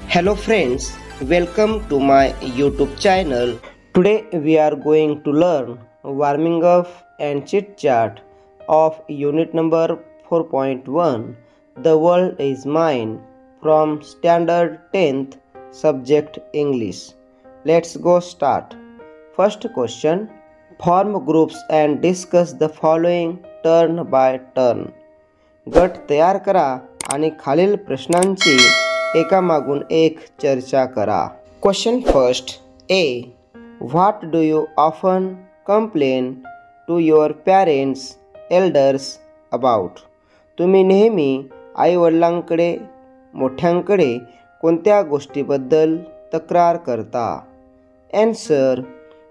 Hello friends, welcome to my YouTube channel. Today we are going to learn warming up and chit chat of unit number 4.1 The World is Mine from Standard 10th Subject English. Let's go start. First question. Form groups and discuss the following turn by turn. गट तयार करा आणि खालील प्रश्नांची एकामागून एक चर्चा करा. Question first. A. What do you often complain to your parents elders about? तुम्ही नेहमी आईवडिलांकडे मोठ्यांकडे कोणत्या गोष्टीबद्दल तक्रार करता? Answer.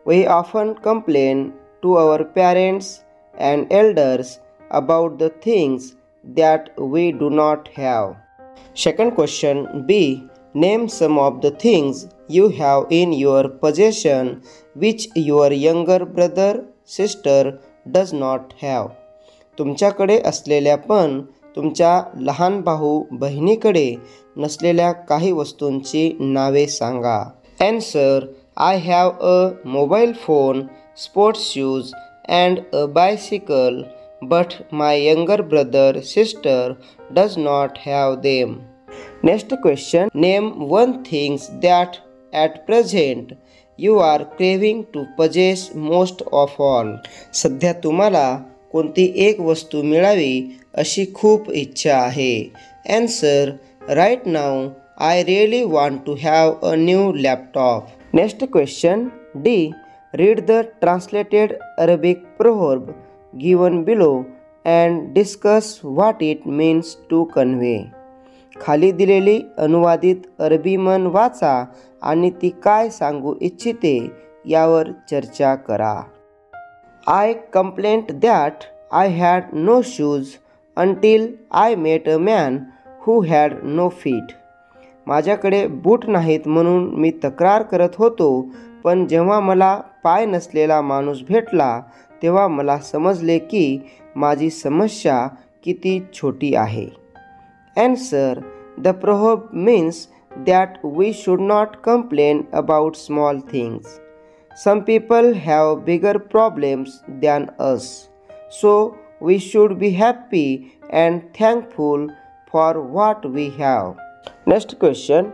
We often complain to our parents and elders about the things that we do not have. Second question. B. Name some of the things you have in your possession which your younger brother, sister does not have. तुमच्याकडे असलेल्या पण तुमच्या लहान भाऊ बहिणीकडे नसलेल्या काही वस्तूंची नावे सांगा. Answer. I have a mobile phone, sports shoes and a bicycle. But my younger brother, sister does not have them. Next question. Name one thing that at present you are craving to possess most of all. सध्या तुम्हाला कोणती एक वस्तू मिळावी अशी खूप इच्छा आहे. Answer. Right now I really want to have a new laptop. Next question. D. Read the translated Arabic proverb given below and discuss what it means to convey. खाली दिलेली अनुवादित अरबी म्हण वाचा आणि ती काय सांगू इच्छिते यावर चर्चा करा. I complained that I had no shoes until I met a man who had no feet. माझ्याकडे बूट नाहीत म्हणून मी तक्रार करत होतो, पण जेव्हा मला पाय नसलेला माणूस भेटला तेव्हा मला समजले की माझी समस्या किती छोटी आहे. Answer. The proverb means that we should not complain about small things. Some people have bigger problems than us, so we should be happy and thankful for what we have. Next question.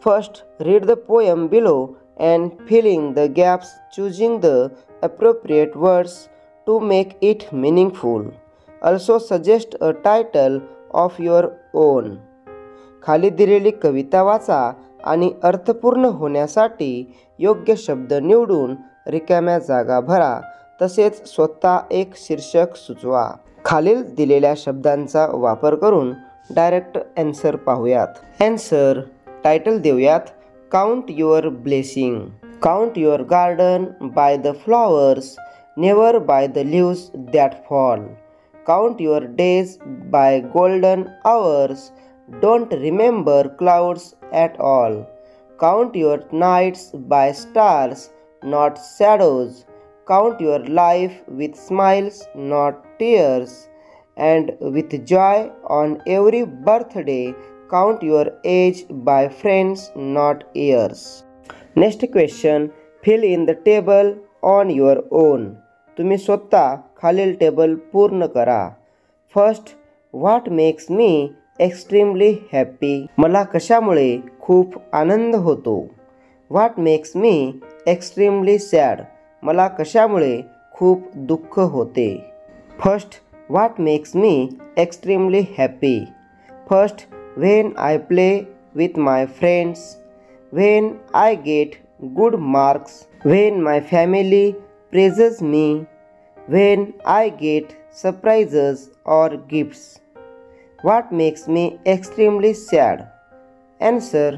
First, read the poem below and fill in the gaps, choosing the appropriate words to make it meaningful. Also suggest a title of your own. खाली दिलेली कविता वाचा आणि अर्थपूर्ण होण्यासाठी योग्य शब्द निवडून रिकाम्या जागा भरा. तसेच स्वतः एक शीर्षक सुचवा. खालील दिलेल्या शब्दांचा वापर करून डायरेक्ट ॲन्सर पाहूयात. ॲन्सर. टायटल देऊयात. Count your blessing. Count your garden by the flowers, never by the leaves that fall. Count your days by golden hours, don't remember clouds at all. Count your nights by stars, not shadows. Count your life with smiles, not tears. And with joy on every birthday, count your age by friends, not years. Next question. Fill in the table on your own. तुम्ही स्वतः खालील table पूर्ण करा. First. What makes me extremely happy. मला कशामुळे खूप आनंद होतो. What makes me extremely sad. मला कशामुळे खूप दुःख होते. First. What makes me extremely happy. First. When I play with my friends. When I get good marks. When my family praises me. When I get surprises or gifts. What makes me extremely sad? Answer.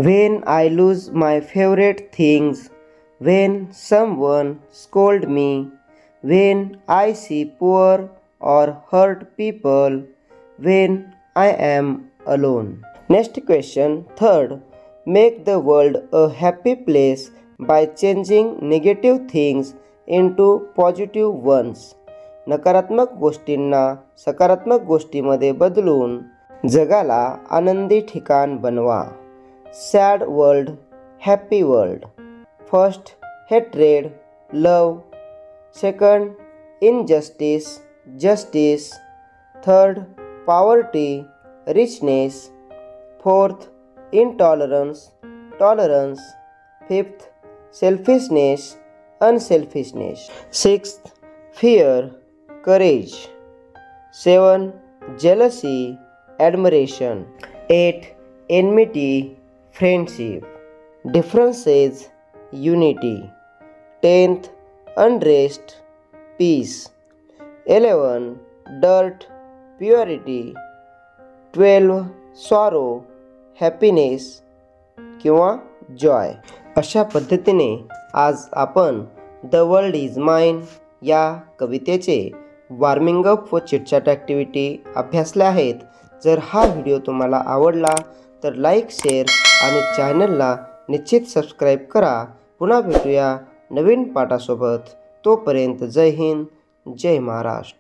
When I lose my favorite things. When someone scolds me. When I see poor or hurt people. When I am alone. Next question. Third. Make the world a happy place by changing negative things into positive ones. नकारात्मक गोष्टींना सकारात्मक गोष्टीमध्ये बदलून जगाला आनंदी ठिकाण बनवा. sad world, happy world. First, hatred, love. Second, injustice, justice. Third, poverty, richness. Fourth, intolerance, tolerance. Fifth, selfishness, unselfishness. Sixth, fear, courage. 7. Jealousy, admiration. 8. Enmity, friendship. Differences, unity. 10th, unrest, peace. 11. Dirt, purity. 12. Sorrow, happiness किंवा Joy. अशा पद्धतीने आज आपण the world is mine या कवितेचे warming up व chitchat activity अभ्यासल्या आहेत. जर हा व्हिडिओ तुम्हाला आवडला तर लाईक, शेअर आणि चॅनलला निश्चित सबस्क्राईब करा. पुन्हा भेटूया नवीन पाठासोबत. तोपर्यंत जय हिंद, जय महाराष्ट्र.